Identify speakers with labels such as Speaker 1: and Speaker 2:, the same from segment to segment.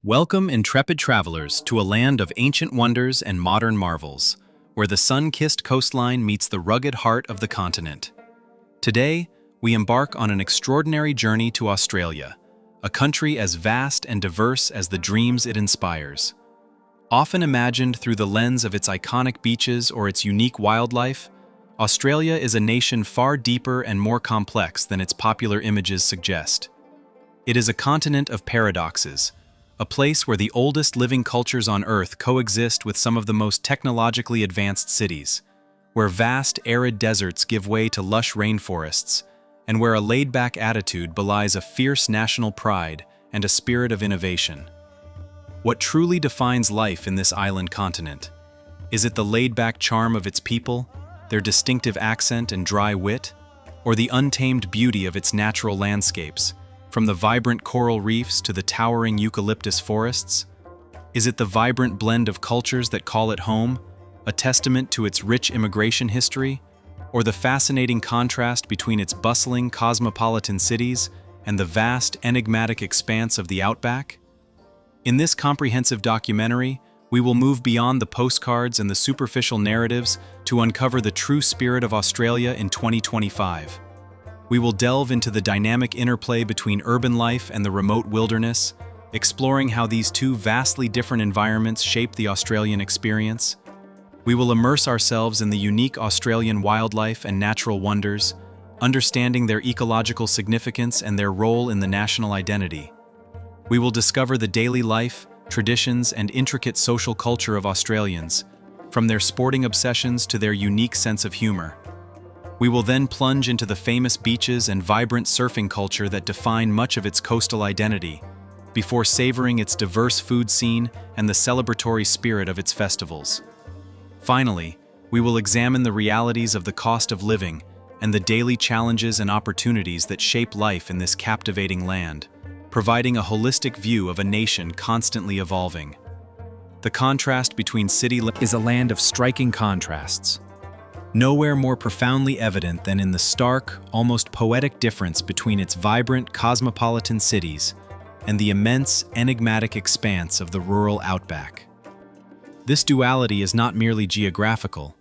Speaker 1: Welcome, intrepid travelers, to a land of ancient wonders and modern marvels, where the sun-kissed coastline meets the rugged heart of the continent. Today, we embark on an extraordinary journey to Australia, a country as vast and diverse as the dreams it inspires. Often imagined through the lens of its iconic beaches or its unique wildlife, Australia is a nation far deeper and more complex than its popular images suggest. It is a continent of paradoxes, a place where the oldest living cultures on Earth coexist with some of the most technologically advanced cities, where vast arid deserts give way to lush rainforests, and where a laid-back attitude belies a fierce national pride and a spirit of innovation. What truly defines life in this island continent? Is it the laid-back charm of its people, their distinctive accent and dry wit, or the untamed beauty of its natural landscapes, from the vibrant coral reefs to the towering eucalyptus forests? Is it the vibrant blend of cultures that call it home, a testament to its rich immigration history, or the fascinating contrast between its bustling cosmopolitan cities and the vast, enigmatic expanse of the Outback? In this comprehensive documentary, we will move beyond the postcards and the superficial narratives to uncover the true spirit of Australia in 2025. We will delve into the dynamic interplay between urban life and the remote wilderness, exploring how these two vastly different environments shape the Australian experience. We will immerse ourselves in the unique Australian wildlife and natural wonders, understanding their ecological significance and their role in the national identity. We will discover the daily life, traditions, and intricate social culture of Australians, from their sporting obsessions to their unique sense of humor. We will then plunge into the famous beaches and vibrant surfing culture that define much of its coastal identity, before savoring its diverse food scene and the celebratory spirit of its festivals. Finally, we will examine the realities of the cost of living and the daily challenges and opportunities that shape life in this captivating land, providing a holistic view of a nation constantly evolving. The contrast between city life is a land of striking contrasts. Nowhere more profoundly evident than in the stark, almost poetic difference between its vibrant, cosmopolitan cities and the immense, enigmatic expanse of the rural outback. This duality is not merely geographical,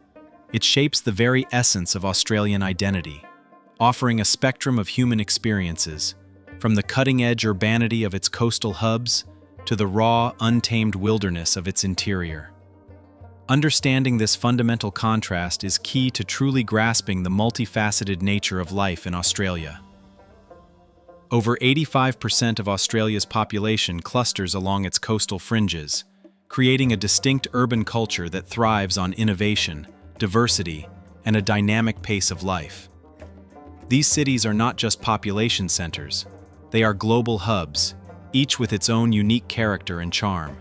Speaker 1: it shapes the very essence of Australian identity, offering a spectrum of human experiences, from the cutting-edge urbanity of its coastal hubs to the raw, untamed wilderness of its interior. Understanding this fundamental contrast is key to truly grasping the multifaceted nature of life in Australia. Over 85% of Australia's population clusters along its coastal fringes, creating a distinct urban culture that thrives on innovation, diversity, and a dynamic pace of life. These cities are not just population centers, they are global hubs, each with its own unique character and charm.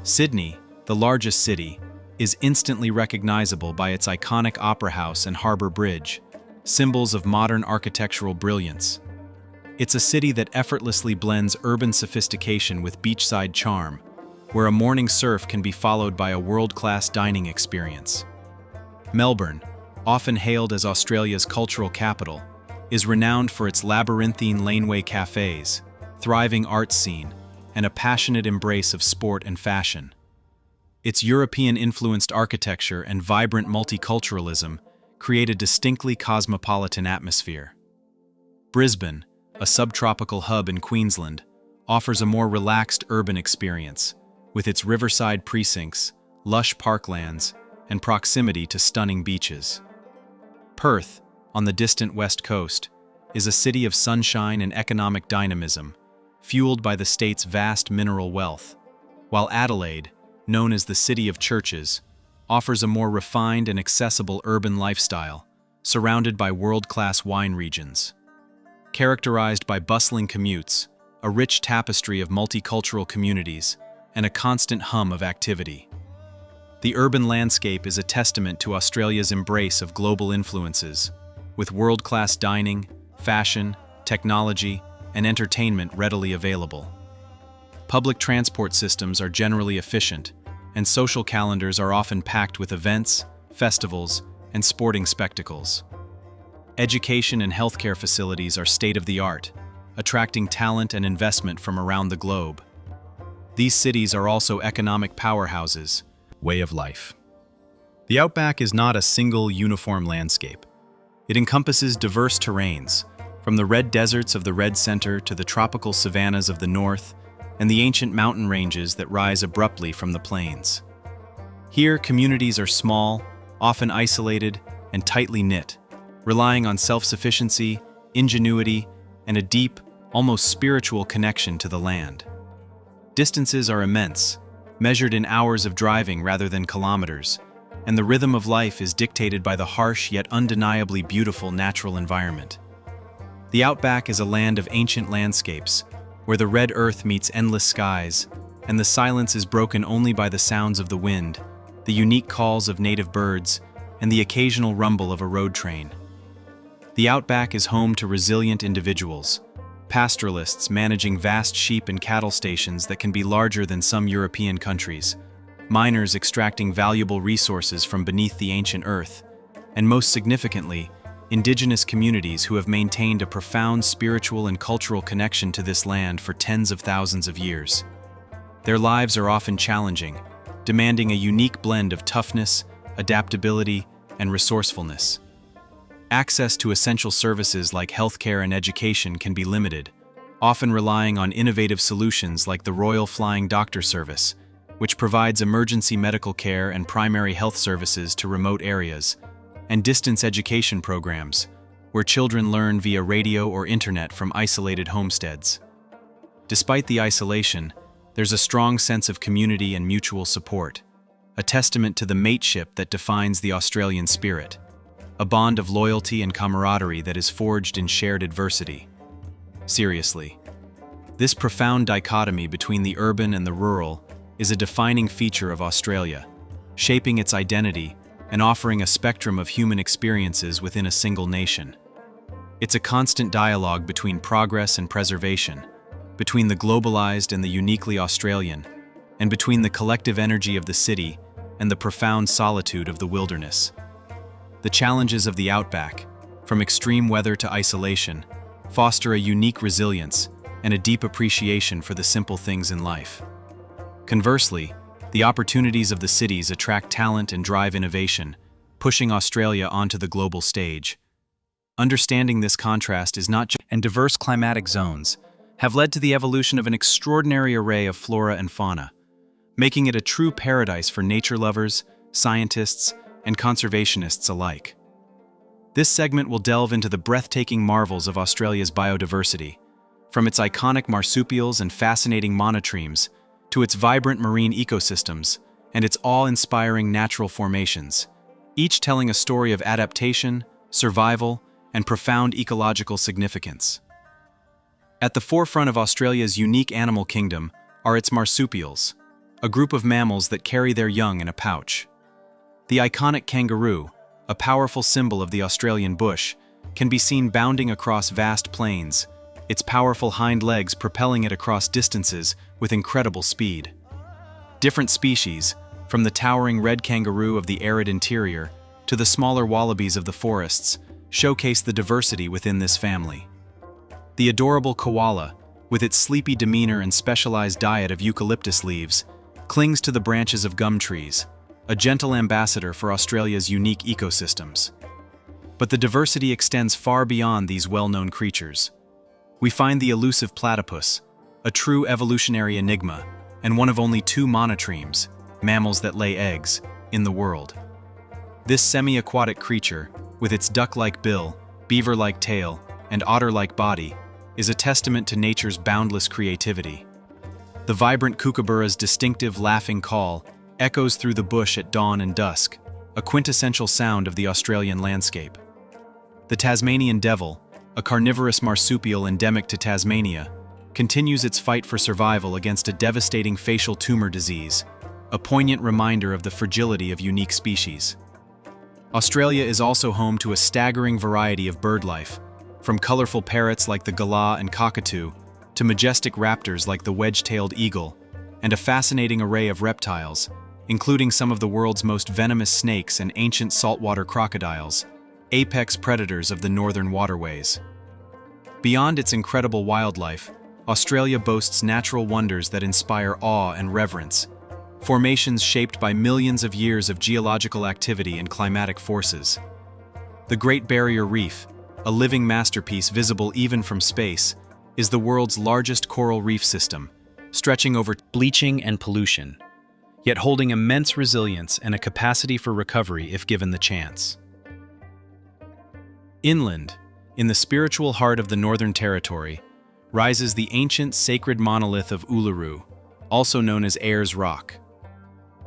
Speaker 1: Sydney, the largest city, is instantly recognizable by its iconic Opera House and Harbour Bridge, symbols of modern architectural brilliance. It's a city that effortlessly blends urban sophistication with beachside charm, where a morning surf can be followed by a world-class dining experience. Melbourne, often hailed as Australia's cultural capital, is renowned for its labyrinthine laneway cafes, thriving arts scene, and a passionate embrace of sport and fashion. Its European-influenced architecture and vibrant multiculturalism create a distinctly cosmopolitan atmosphere. Brisbane, a subtropical hub in Queensland, offers a more relaxed urban experience, with its riverside precincts, lush parklands, and proximity to stunning beaches. Perth, on the distant west coast, is a city of sunshine and economic dynamism, fueled by the state's vast mineral wealth, while Adelaide, known as the City of Churches, offers a more refined and accessible urban lifestyle, surrounded by world-class wine regions. Characterized by bustling commutes, a rich tapestry of multicultural communities, and a constant hum of activity. The urban landscape is a testament to Australia's embrace of global influences, with world-class dining, fashion, technology, and entertainment readily available. Public transport systems are generally efficient, and social calendars are often packed with events, festivals, and sporting spectacles. Education and healthcare facilities are state-of-the-art, attracting talent and investment from around the globe. These cities are also economic powerhouses, way of life. The Outback is not a single uniform landscape. It encompasses diverse terrains, from the red deserts of the Red Center to the tropical savannas of the north and the ancient mountain ranges that rise abruptly from the plains. Here, communities are small, often isolated, and tightly knit, relying on self-sufficiency, ingenuity, and a deep, almost spiritual connection to the land. Distances are immense, measured in hours of driving rather than kilometers, and the rhythm of life is dictated by the harsh yet undeniably beautiful natural environment. The Outback is a land of ancient landscapes, where the red earth meets endless skies, and the silence is broken only by the sounds of the wind, the unique calls of native birds, and the occasional rumble of a road train. The Outback is home to resilient individuals, pastoralists managing vast sheep and cattle stations that can be larger than some European countries, miners extracting valuable resources from beneath the ancient earth, and most significantly, indigenous communities who have maintained a profound spiritual and cultural connection to this land for tens of thousands of years. Their lives are often challenging, demanding a unique blend of toughness, adaptability, and resourcefulness. Access to essential services like healthcare and education can be limited, often relying on innovative solutions like the Royal Flying Doctor Service, which provides emergency medical care and primary health services to remote areas, and distance education programs, where children learn via radio or internet from isolated homesteads. Despite the isolation, there's a strong sense of community and mutual support, a testament to the mateship that defines the Australian spirit, a bond of loyalty and camaraderie that is forged in shared adversity. Seriously, this profound dichotomy between the urban and the rural is a defining feature of Australia, shaping its identity and offering a spectrum of human experiences within a single nation. It's a constant dialogue between progress and preservation, between the globalized and the uniquely Australian, and between the collective energy of the city and the profound solitude of the wilderness. The challenges of the Outback, from extreme weather to isolation, foster a unique resilience and a deep appreciation for the simple things in life. Conversely, the opportunities of the cities attract talent and drive innovation, pushing Australia onto the global stage. Understanding this contrast is not just and diverse climatic zones have led to the evolution of an extraordinary array of flora and fauna, making it a true paradise for nature lovers, scientists, and conservationists alike. This segment will delve into the breathtaking marvels of Australia's biodiversity, from its iconic marsupials and fascinating monotremes to its vibrant marine ecosystems and its awe-inspiring natural formations, each telling a story of adaptation, survival, and profound ecological significance. At the forefront of Australia's unique animal kingdom are its marsupials, a group of mammals that carry their young in a pouch. The iconic kangaroo, a powerful symbol of the Australian bush, can be seen bounding across vast plains, its powerful hind legs propelling it across distances with incredible speed. Different species, from the towering red kangaroo of the arid interior to the smaller wallabies of the forests, showcase the diversity within this family. The adorable koala, with its sleepy demeanor and specialized diet of eucalyptus leaves, clings to the branches of gum trees, a gentle ambassador for Australia's unique ecosystems. But the diversity extends far beyond these well-known creatures. We find the elusive platypus, a true evolutionary enigma, and one of only 2 monotremes, mammals that lay eggs, in the world. This semi-aquatic creature, with its duck-like bill, beaver-like tail, and otter-like body, is a testament to nature's boundless creativity. The vibrant kookaburra's distinctive laughing call echoes through the bush at dawn and dusk, a quintessential sound of the Australian landscape. The Tasmanian devil, a carnivorous marsupial endemic to Tasmania, continues its fight for survival against a devastating facial tumor disease, a poignant reminder of the fragility of unique species. Australia is also home to a staggering variety of bird life, from colorful parrots like the galah and cockatoo to majestic raptors like the wedge-tailed eagle, and a fascinating array of reptiles, including some of the world's most venomous snakes and ancient saltwater crocodiles, apex predators of the northern waterways. Beyond its incredible wildlife, Australia boasts natural wonders that inspire awe and reverence, formations shaped by millions of years of geological activity and climatic forces. The Great Barrier Reef, a living masterpiece visible even from space, is the world's largest coral reef system, stretching over bleaching and pollution, yet holding immense resilience and a capacity for recovery if given the chance. Inland, in the spiritual heart of the Northern Territory, rises the ancient sacred monolith of Uluru, also known as Ayers Rock.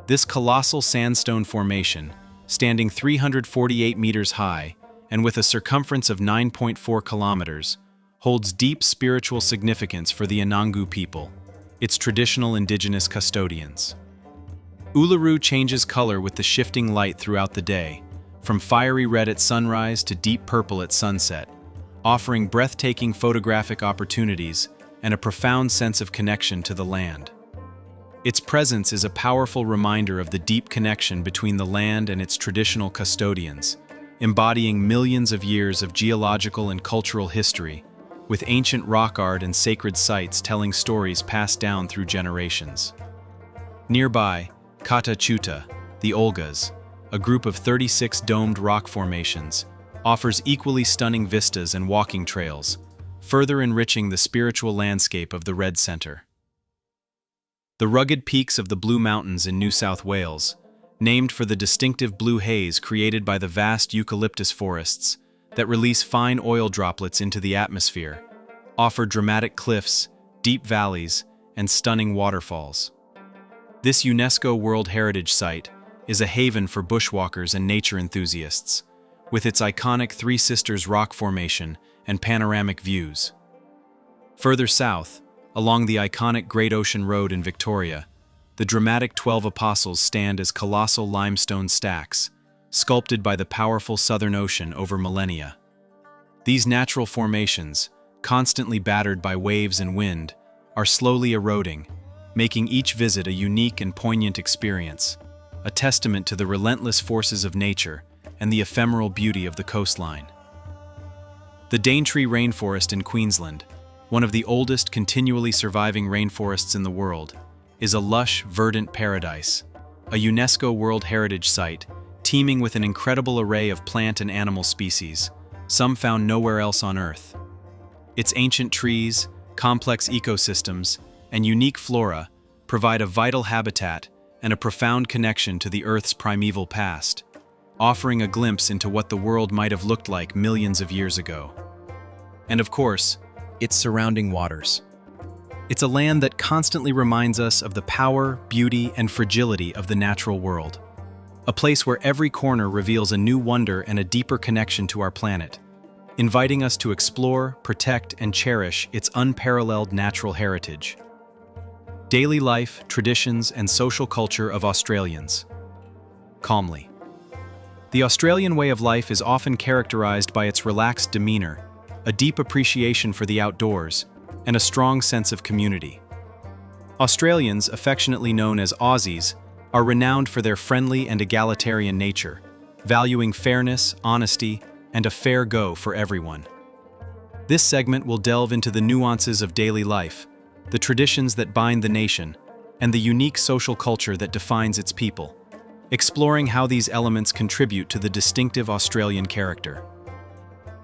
Speaker 1: This colossal sandstone formation, standing 348 meters high and with a circumference of 9.4 kilometers, holds deep spiritual significance for the Anangu people, its traditional indigenous custodians. Uluru changes color with the shifting light throughout the day, from fiery red at sunrise to deep purple at sunset, offering breathtaking photographic opportunities and a profound sense of connection to the land. Its presence is a powerful reminder of the deep connection between the land and its traditional custodians, embodying millions of years of geological and cultural history, with ancient rock art and sacred sites telling stories passed down through generations. Nearby, Kata Chuta, the Olgas, a group of 36 domed rock formations, offers equally stunning vistas and walking trails, further enriching the spiritual landscape of the Red Centre. The rugged peaks of the Blue Mountains in New South Wales, named for the distinctive blue haze created by the vast eucalyptus forests that release fine oil droplets into the atmosphere, offer dramatic cliffs, deep valleys, and stunning waterfalls. This UNESCO World Heritage Site is a haven for bushwalkers and nature enthusiasts, with its iconic Three Sisters rock formation and panoramic views. Further south, along the iconic Great Ocean Road in Victoria, the dramatic 12 Apostles stand as colossal limestone stacks, sculpted by the powerful Southern Ocean over millennia. These natural formations, constantly battered by waves and wind, are slowly eroding, making each visit a unique and poignant experience, a testament to the relentless forces of nature and the ephemeral beauty of the coastline. The Daintree Rainforest in Queensland, one of the oldest continually surviving rainforests in the world, is a lush, verdant paradise, a UNESCO World Heritage Site teeming with an incredible array of plant and animal species, some found nowhere else on Earth. Its ancient trees, complex ecosystems, and unique flora provide a vital habitat and a profound connection to the Earth's primeval past, offering a glimpse into what the world might have looked like millions of years ago. And of course, its surrounding waters. It's a land that constantly reminds us of the power, beauty, and fragility of the natural world. A place where every corner reveals a new wonder and a deeper connection to our planet, inviting us to explore, protect, and cherish its unparalleled natural heritage. Daily life, traditions, and social culture of Australians. Calmly. The Australian way of life is often characterized by its relaxed demeanor, a deep appreciation for the outdoors, and a strong sense of community. Australians, affectionately known as Aussies, are renowned for their friendly and egalitarian nature, valuing fairness, honesty, and a fair go for everyone. This segment will delve into the nuances of daily life, the traditions that bind the nation, and the unique social culture that defines its people, exploring how these elements contribute to the distinctive Australian character.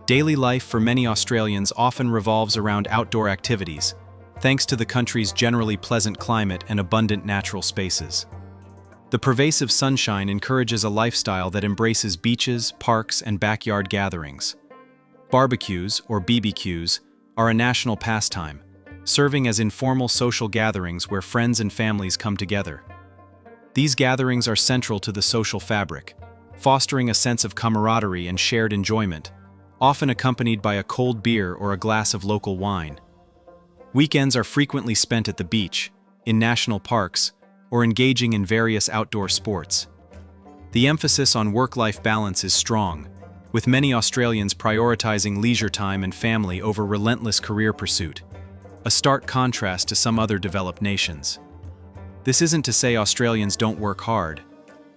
Speaker 1: Daily life for many Australians often revolves around outdoor activities, thanks to the country's generally pleasant climate and abundant natural spaces. The pervasive sunshine encourages a lifestyle that embraces beaches, parks, and backyard gatherings. Barbecues, or BBQs, are a national pastime, serving as informal social gatherings where friends and families come together. These gatherings are central to the social fabric, fostering a sense of camaraderie and shared enjoyment, often accompanied by a cold beer or a glass of local wine. Weekends are frequently spent at the beach, in national parks, or engaging in various outdoor sports. The emphasis on work-life balance is strong, with many Australians prioritizing leisure time and family over relentless career pursuit, a stark contrast to some other developed nations. This isn't to say Australians don't work hard.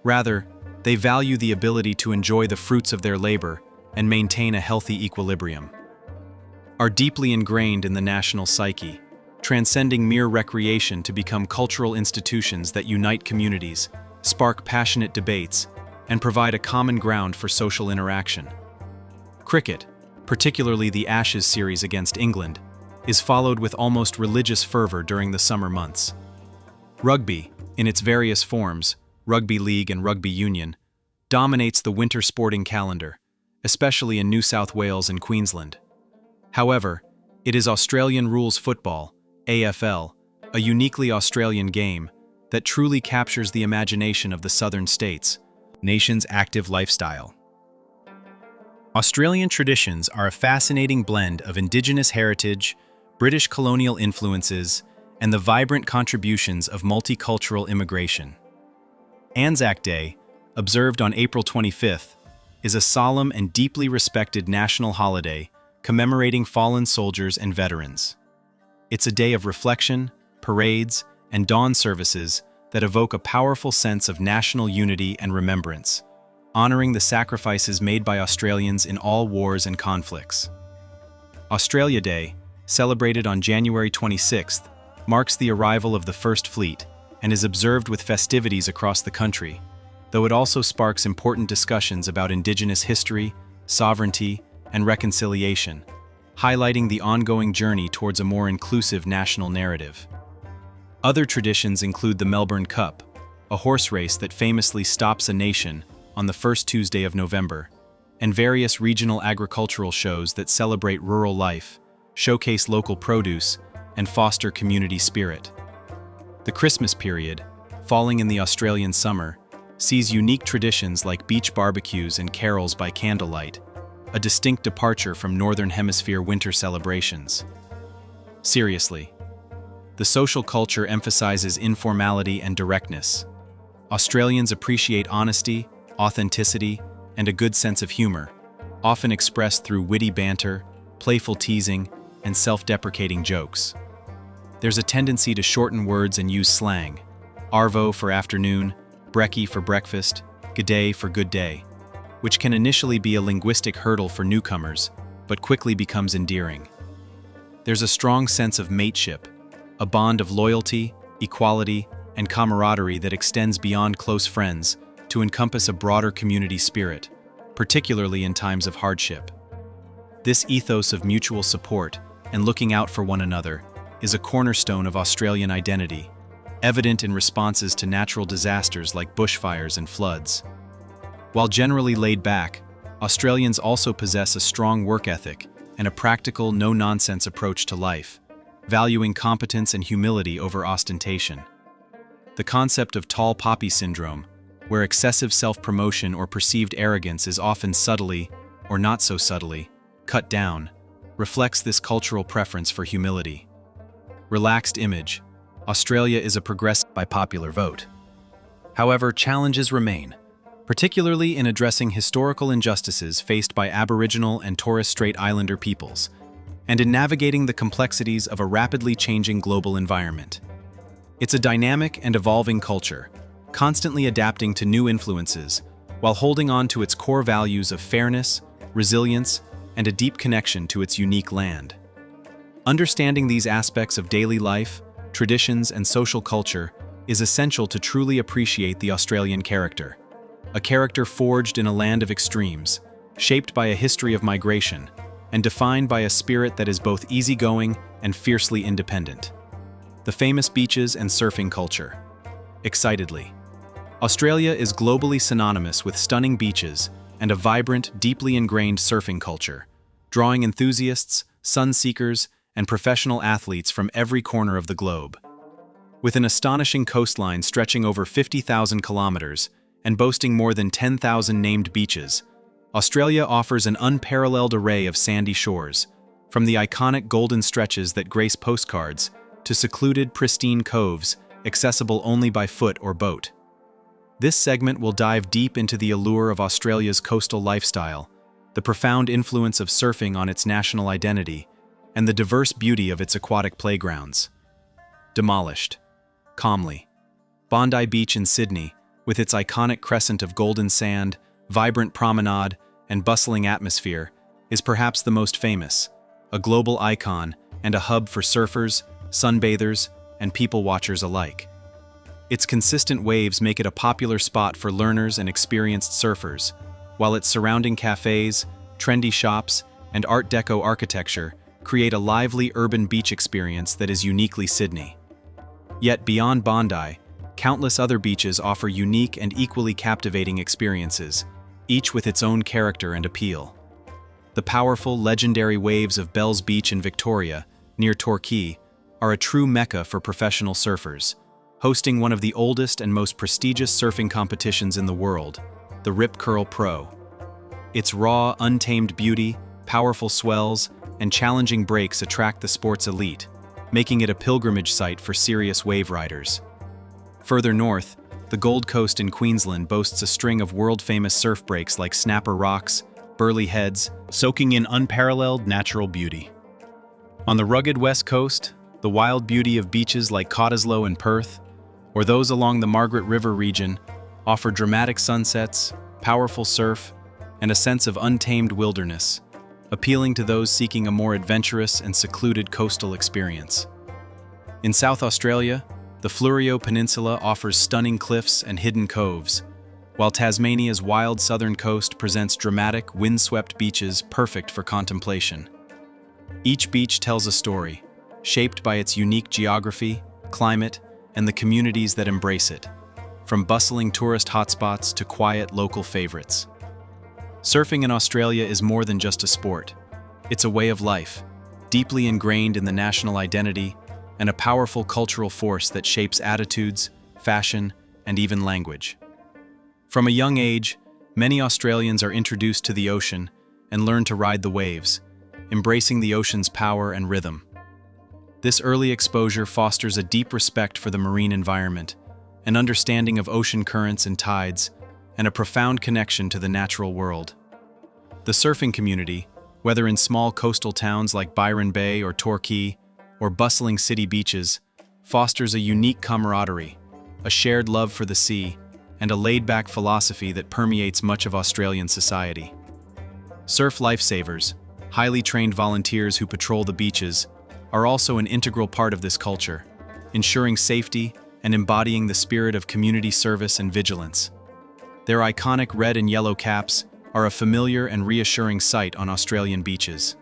Speaker 1: Rather, they value the ability to enjoy the fruits of their labor and maintain a healthy equilibrium. Are deeply ingrained in the national psyche, transcending mere recreation to become cultural institutions that unite communities, spark passionate debates, and provide a common ground for social interaction. Cricket, particularly the Ashes series against England, is followed with almost religious fervor during the summer months. Rugby, in its various forms, rugby league and rugby union, dominates the winter sporting calendar, especially in New South Wales and Queensland. However, it is Australian rules football, AFL, a uniquely Australian game that truly captures the imagination of the southern states, nation's active lifestyle. Australian traditions are a fascinating blend of Indigenous heritage, British colonial influences, and the vibrant contributions of multicultural immigration. Anzac Day, observed on April 25th, is a solemn and deeply respected national holiday commemorating fallen soldiers and veterans. It's a day of reflection, parades, and dawn services that evoke a powerful sense of national unity and remembrance, honoring the sacrifices made by Australians in all wars and conflicts. Australia Day, celebrated on January 26th, marks the arrival of the First Fleet and is observed with festivities across the country, though it also sparks important discussions about Indigenous history, sovereignty, and reconciliation, highlighting the ongoing journey towards a more inclusive national narrative. Other traditions include the Melbourne Cup, a horse race that famously stops a nation on the first Tuesday of November, and various regional agricultural shows that celebrate rural life, showcase local produce, and foster community spirit. The Christmas period, falling in the Australian summer, sees unique traditions like beach barbecues and carols by candlelight, a distinct departure from Northern Hemisphere winter celebrations. Seriously, the social culture emphasizes informality and directness. Australians appreciate honesty, authenticity, and a good sense of humor, often expressed through witty banter, playful teasing, and self-deprecating jokes. There's a tendency to shorten words and use slang, arvo for afternoon, brekkie for breakfast, g'day for good day, which can initially be a linguistic hurdle for newcomers, but quickly becomes endearing. There's a strong sense of mateship, a bond of loyalty, equality, and camaraderie that extends beyond close friends to encompass a broader community spirit, particularly in times of hardship. This ethos of mutual support and looking out for one another is a cornerstone of Australian identity, evident in responses to natural disasters like bushfires and floods. While generally laid back, Australians also possess a strong work ethic and a practical, no-nonsense approach to life, valuing competence and humility over ostentation. The concept of tall poppy syndrome, where excessive self-promotion or perceived arrogance is often subtly, or not so subtly, cut down, reflects this cultural preference for humility. Relaxed image: Australia is a progressive by popular vote. However, challenges remain, particularly in addressing historical injustices faced by Aboriginal and Torres Strait Islander peoples, and in navigating the complexities of a rapidly changing global environment. It's a dynamic and evolving culture, constantly adapting to new influences, while holding on to its core values of fairness, resilience, and a deep connection to its unique land. Understanding these aspects of daily life, traditions, and social culture is essential to truly appreciate the Australian character, a character forged in a land of extremes, shaped by a history of migration, and defined by a spirit that is both easygoing and fiercely independent. The famous beaches and surfing culture. Excitedly, Australia is globally synonymous with stunning beaches and a vibrant, deeply ingrained surfing culture, drawing enthusiasts, sun-seekers, and professional athletes from every corner of the globe. With an astonishing coastline stretching over 50,000 kilometers and boasting more than 10,000 named beaches, Australia offers an unparalleled array of sandy shores, from the iconic golden stretches that grace postcards to secluded, pristine coves accessible only by foot or boat. This segment will dive deep into the allure of Australia's coastal lifestyle, the profound influence of surfing on its national identity, and the diverse beauty of its aquatic playgrounds. Demolished. Calmly. Bondi Beach in Sydney, with its iconic crescent of golden sand, vibrant promenade, and bustling atmosphere, is perhaps the most famous, a global icon and a hub for surfers, sunbathers, and people watchers alike. Its consistent waves make it a popular spot for learners and experienced surfers, while its surrounding cafes, trendy shops, and Art Deco architecture create a lively urban beach experience that is uniquely Sydney. Yet beyond Bondi, countless other beaches offer unique and equally captivating experiences, each with its own character and appeal. The powerful, legendary waves of Bells Beach in Victoria, near Torquay, are a true mecca for professional surfers, hosting one of the oldest and most prestigious surfing competitions in the world, the Rip Curl Pro. Its raw, untamed beauty, powerful swells, and challenging breaks attract the sport's elite, making it a pilgrimage site for serious wave riders. Further north, the Gold Coast in Queensland boasts a string of world-famous surf breaks like Snapper Rocks, Burleigh Heads, soaking in unparalleled natural beauty. On the rugged west coast, the wild beauty of beaches like Cottesloe and Perth, or those along the Margaret River region, offer dramatic sunsets, powerful surf, and a sense of untamed wilderness, appealing to those seeking a more adventurous and secluded coastal experience. In South Australia, the Fleurieu Peninsula offers stunning cliffs and hidden coves, while Tasmania's wild southern coast presents dramatic, windswept beaches perfect for contemplation. Each beach tells a story, shaped by its unique geography, climate, and the communities that embrace it, from bustling tourist hotspots to quiet local favorites. Surfing in Australia is more than just a sport. It's a way of life, deeply ingrained in the national identity, and a powerful cultural force that shapes attitudes, fashion, and even language. From a young age, many Australians are introduced to the ocean and learn to ride the waves, embracing the ocean's power and rhythm. This early exposure fosters a deep respect for the marine environment, an understanding of ocean currents and tides, and a profound connection to the natural world. The surfing community, whether in small coastal towns like Byron Bay or Torquay, or bustling city beaches, fosters a unique camaraderie, a shared love for the sea, and a laid-back philosophy that permeates much of Australian society. Surf lifesavers, highly trained volunteers who patrol the beaches, are also an integral part of this culture, ensuring safety and embodying the spirit of community service and vigilance. Their iconic red and yellow caps are a familiar and reassuring sight on Australian beaches.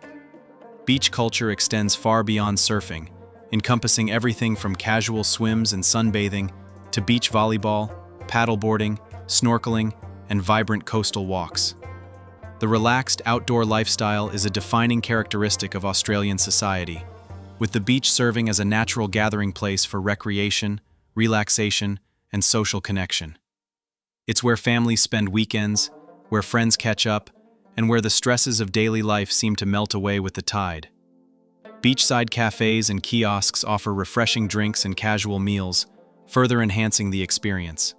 Speaker 1: Beach culture extends far beyond surfing, encompassing everything from casual swims and sunbathing to beach volleyball, paddleboarding, snorkeling, and vibrant coastal walks. The relaxed outdoor lifestyle is a defining characteristic of Australian society, with the beach serving as a natural gathering place for recreation, relaxation, and social connection. It's where families spend weekends, where friends catch up, and where the stresses of daily life seem to melt away with the tide. Beachside cafes and kiosks offer refreshing drinks and casual meals, further enhancing the experience.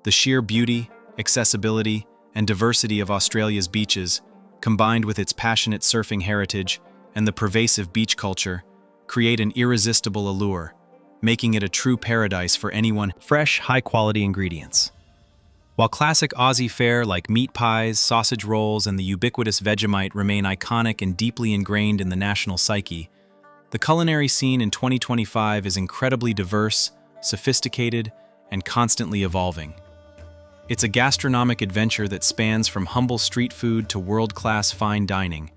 Speaker 1: The sheer beauty, accessibility, and diversity of Australia's beaches, combined with its passionate surfing heritage and the pervasive beach culture, create an irresistible allure, making it a true paradise for anyone. Fresh, high-quality ingredients. While classic Aussie fare like meat pies, sausage rolls, and the ubiquitous Vegemite remain iconic and deeply ingrained in the national psyche, the culinary scene in 2025 is incredibly diverse, sophisticated, and constantly evolving. It's a gastronomic adventure that spans from humble street food to world-class fine dining,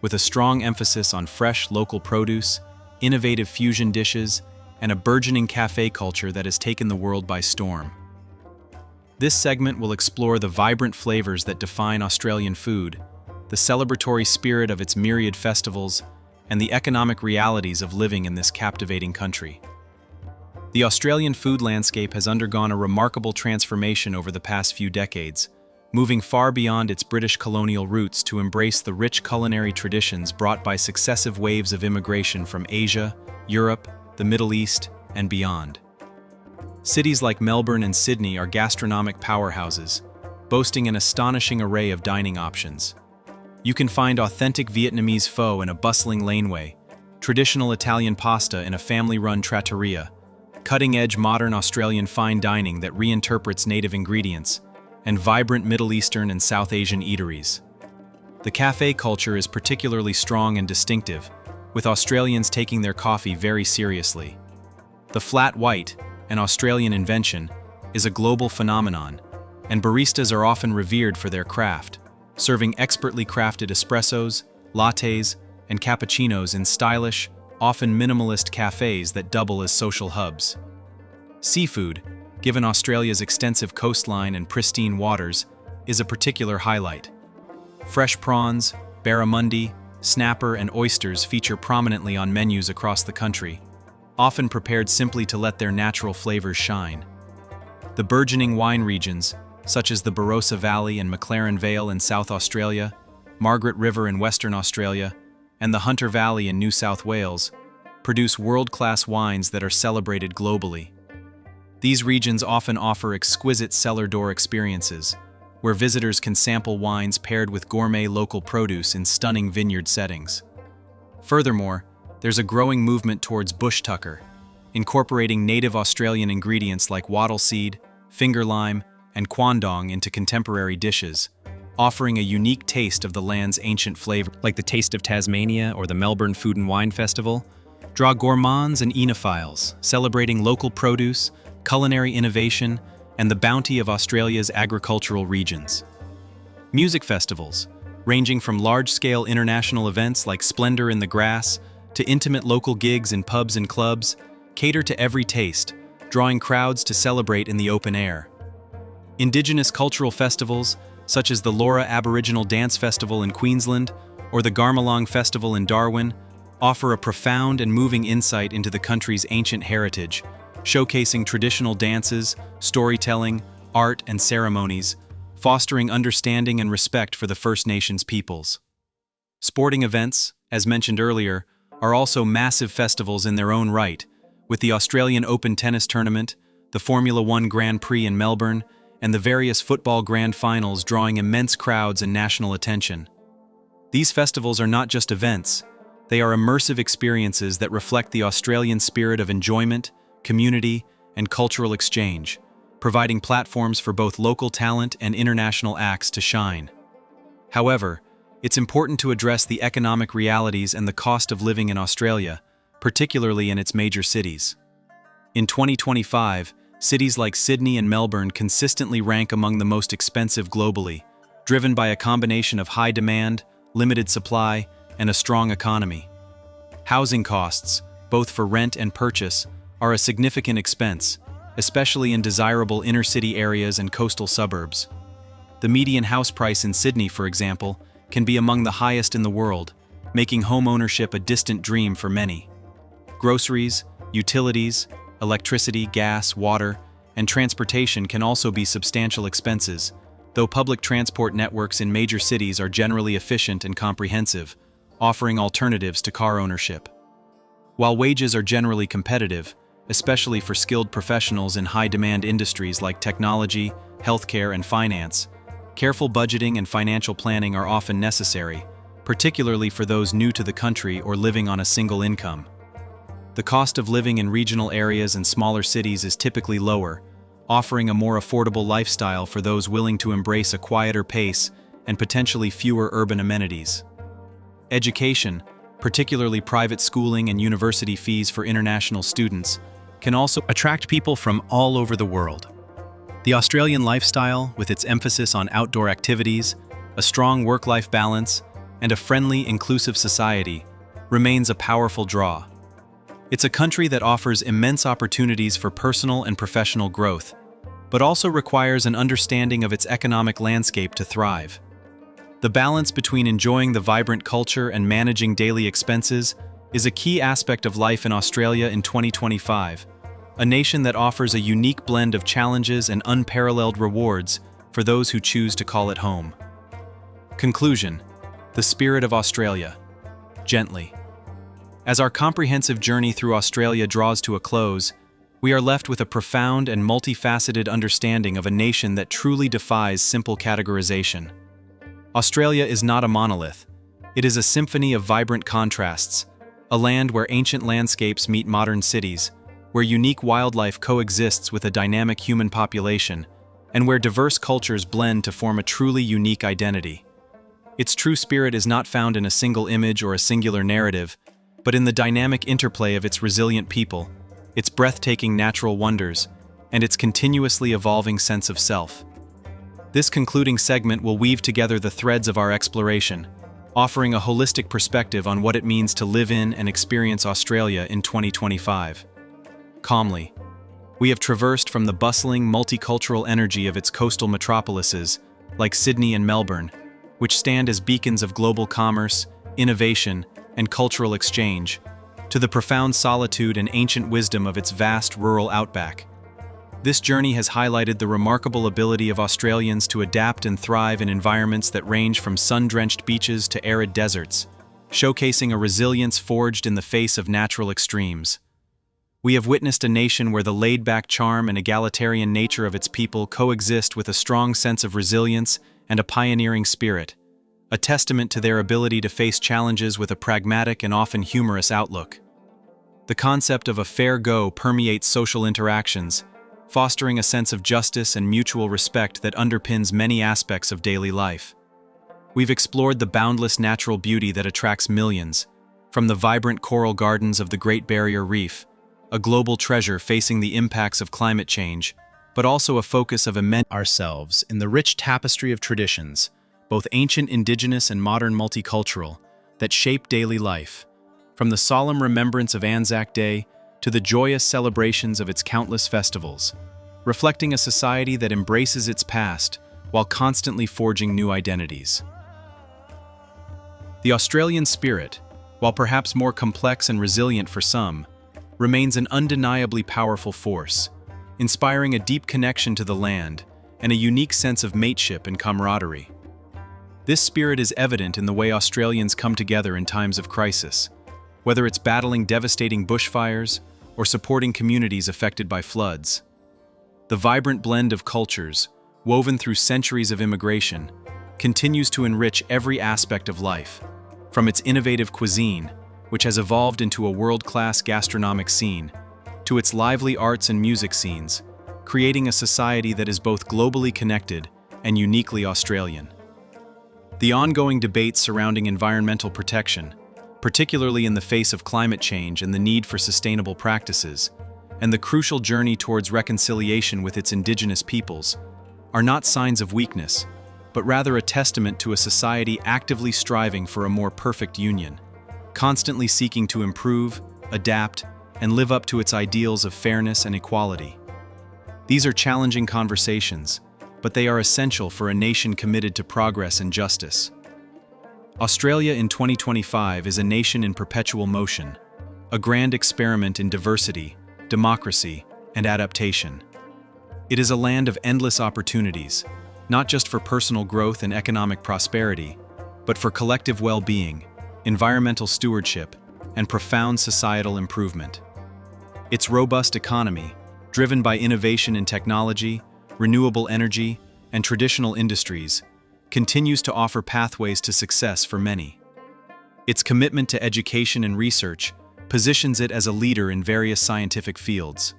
Speaker 1: with a strong emphasis on fresh local produce, innovative fusion dishes, and a burgeoning cafe culture that has taken the world by storm. This segment will explore the vibrant flavors that define Australian food, the celebratory spirit of its myriad festivals, and the economic realities of living in this captivating country. The Australian food landscape has undergone a remarkable transformation over the past few decades, moving far beyond its British colonial roots to embrace the rich culinary traditions brought by successive waves of immigration from Asia, Europe, the Middle East, and beyond. Cities like Melbourne and Sydney are gastronomic powerhouses, boasting an astonishing array of dining options. You can find authentic Vietnamese pho in a bustling laneway, traditional Italian pasta in a family-run trattoria, cutting-edge modern Australian fine dining that reinterprets native ingredients, and vibrant Middle Eastern and South Asian eateries. The cafe culture is particularly strong and distinctive, with Australians taking their coffee very seriously. The flat white, an Australian invention, is a global phenomenon, and baristas are often revered for their craft, serving expertly crafted espressos, lattes, and cappuccinos in stylish, often minimalist cafes that double as social hubs. Seafood, given Australia's extensive coastline and pristine waters, is a particular highlight. Fresh prawns, barramundi, snapper, and oysters feature prominently on menus across the country, often prepared simply to let their natural flavors shine. The burgeoning wine regions, such as the Barossa Valley and McLaren Vale in South Australia, Margaret River in Western Australia, and the Hunter Valley in New South Wales, produce world-class wines that are celebrated globally. These regions often offer exquisite cellar door experiences, where visitors can sample wines paired with gourmet local produce in stunning vineyard settings. Furthermore, there's a growing movement towards bush tucker, incorporating native Australian ingredients like wattle seed, finger lime, and quandong into contemporary dishes, offering a unique taste of the land's ancient flavor. Like the Taste of Tasmania or the Melbourne Food and Wine Festival, draw gourmands and enophiles, celebrating local produce, culinary innovation, and the bounty of Australia's agricultural regions. Music festivals, ranging from large-scale international events like Splendor in the Grass to intimate local gigs in pubs and clubs, cater to every taste, drawing crowds to celebrate in the open air. Indigenous cultural festivals, such as the Laura Aboriginal Dance Festival in Queensland or the Garmalong Festival in Darwin, offer a profound and moving insight into the country's ancient heritage, showcasing traditional dances, storytelling, art, and ceremonies, fostering understanding and respect for the First Nations peoples. Sporting events, as mentioned earlier, are also massive festivals in their own right, with the Australian Open Tennis Tournament, the Formula One Grand Prix in Melbourne, and the various football grand finals drawing immense crowds and national attention. These festivals are not just events, they are immersive experiences that reflect the Australian spirit of enjoyment, community, and cultural exchange, providing platforms for both local talent and international acts to shine. However, it's important to address the economic realities and the cost of living in Australia, particularly in its major cities. In 2025, cities like Sydney and Melbourne consistently rank among the most expensive globally, driven by a combination of high demand, limited supply, and a strong economy. Housing costs, both for rent and purchase, are a significant expense, especially in desirable inner-city areas and coastal suburbs. The median house price in Sydney, for example, can be among the highest in the world, making home ownership a distant dream for many. Groceries, utilities, electricity, gas, water, and transportation can also be substantial expenses, though public transport networks in major cities are generally efficient and comprehensive, offering alternatives to car ownership. While wages are generally competitive, especially for skilled professionals in high-demand industries like technology, healthcare, and finance, careful budgeting and financial planning are often necessary, particularly for those new to the country or living on a single income. The cost of living in regional areas and smaller cities is typically lower, offering a more affordable lifestyle for those willing to embrace a quieter pace and potentially fewer urban amenities. Education, particularly private schooling and university fees for international students, can also attract people from all over the world. The Australian lifestyle, with its emphasis on outdoor activities, a strong work-life balance, and a friendly, inclusive society, remains a powerful draw. It's a country that offers immense opportunities for personal and professional growth, but also requires an understanding of its economic landscape to thrive. The balance between enjoying the vibrant culture and managing daily expenses is a key aspect of life in Australia in 2025, a nation that offers a unique blend of challenges and unparalleled rewards for those who choose to call it home. Conclusion: the spirit of Australia. Gently. As our comprehensive journey through Australia draws to a close, we are left with a profound and multifaceted understanding of a nation that truly defies simple categorization. Australia is not a monolith. It is a symphony of vibrant contrasts, a land where ancient landscapes meet modern cities, where unique wildlife coexists with a dynamic human population, and where diverse cultures blend to form a truly unique identity. Its true spirit is not found in a single image or a singular narrative, but in the dynamic interplay of its resilient people, its breathtaking natural wonders, and its continuously evolving sense of self. This concluding segment will weave together the threads of our exploration, offering a holistic perspective on what it means to live in and experience Australia in 2025. Calmly, we have traversed from the bustling, multicultural energy of its coastal metropolises, like Sydney and Melbourne, which stand as beacons of global commerce, innovation, and cultural exchange, to the profound solitude and ancient wisdom of its vast rural outback. This journey has highlighted the remarkable ability of Australians to adapt and thrive in environments that range from sun-drenched beaches to arid deserts, showcasing a resilience forged in the face of natural extremes. We have witnessed a nation where the laid-back charm and egalitarian nature of its people coexist with a strong sense of resilience and a pioneering spirit, a testament to their ability to face challenges with a pragmatic and often humorous outlook. The concept of a fair go permeates social interactions, fostering a sense of justice and mutual respect that underpins many aspects of daily life. We've explored the boundless natural beauty that attracts millions, from the vibrant coral gardens of the Great Barrier Reef, a global treasure facing the impacts of climate change, but also a focus of immense ourselves in the rich tapestry of traditions, both ancient indigenous and modern multicultural, that shape daily life, from the solemn remembrance of Anzac Day to the joyous celebrations of its countless festivals, reflecting a society that embraces its past while constantly forging new identities. The Australian spirit, while perhaps more complex and resilient for some, remains an undeniably powerful force, inspiring a deep connection to the land and a unique sense of mateship and camaraderie. This spirit is evident in the way Australians come together in times of crisis, whether it's battling devastating bushfires or supporting communities affected by floods. The vibrant blend of cultures, woven through centuries of immigration, continues to enrich every aspect of life, from its innovative cuisine, which has evolved into a world-class gastronomic scene, to its lively arts and music scenes, creating a society that is both globally connected and uniquely Australian. The ongoing debates surrounding environmental protection, particularly in the face of climate change and the need for sustainable practices, and the crucial journey towards reconciliation with its indigenous peoples, are not signs of weakness, but rather a testament to a society actively striving for a more perfect union, constantly seeking to improve, adapt, and live up to its ideals of fairness and equality. These are challenging conversations, but they are essential for a nation committed to progress and justice. Australia in 2025 is a nation in perpetual motion, a grand experiment in diversity, democracy, and adaptation. It is a land of endless opportunities, not just for personal growth and economic prosperity, but for collective well-being, environmental stewardship, and profound societal improvement. Its robust economy, driven by innovation in technology, renewable energy, and traditional industries, continues to offer pathways to success for many. Its commitment to education and research positions it as a leader in various scientific fields.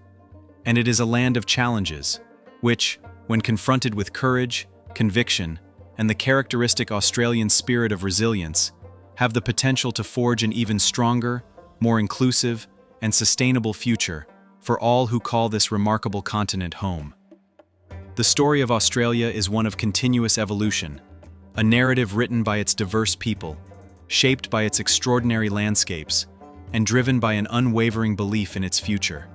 Speaker 1: And it is a land of challenges, which, when confronted with courage, conviction, and the characteristic Australian spirit of resilience, have the potential to forge an even stronger, more inclusive, and sustainable future for all who call this remarkable continent home. The story of Australia is one of continuous evolution, a narrative written by its diverse people, shaped by its extraordinary landscapes, and driven by an unwavering belief in its future.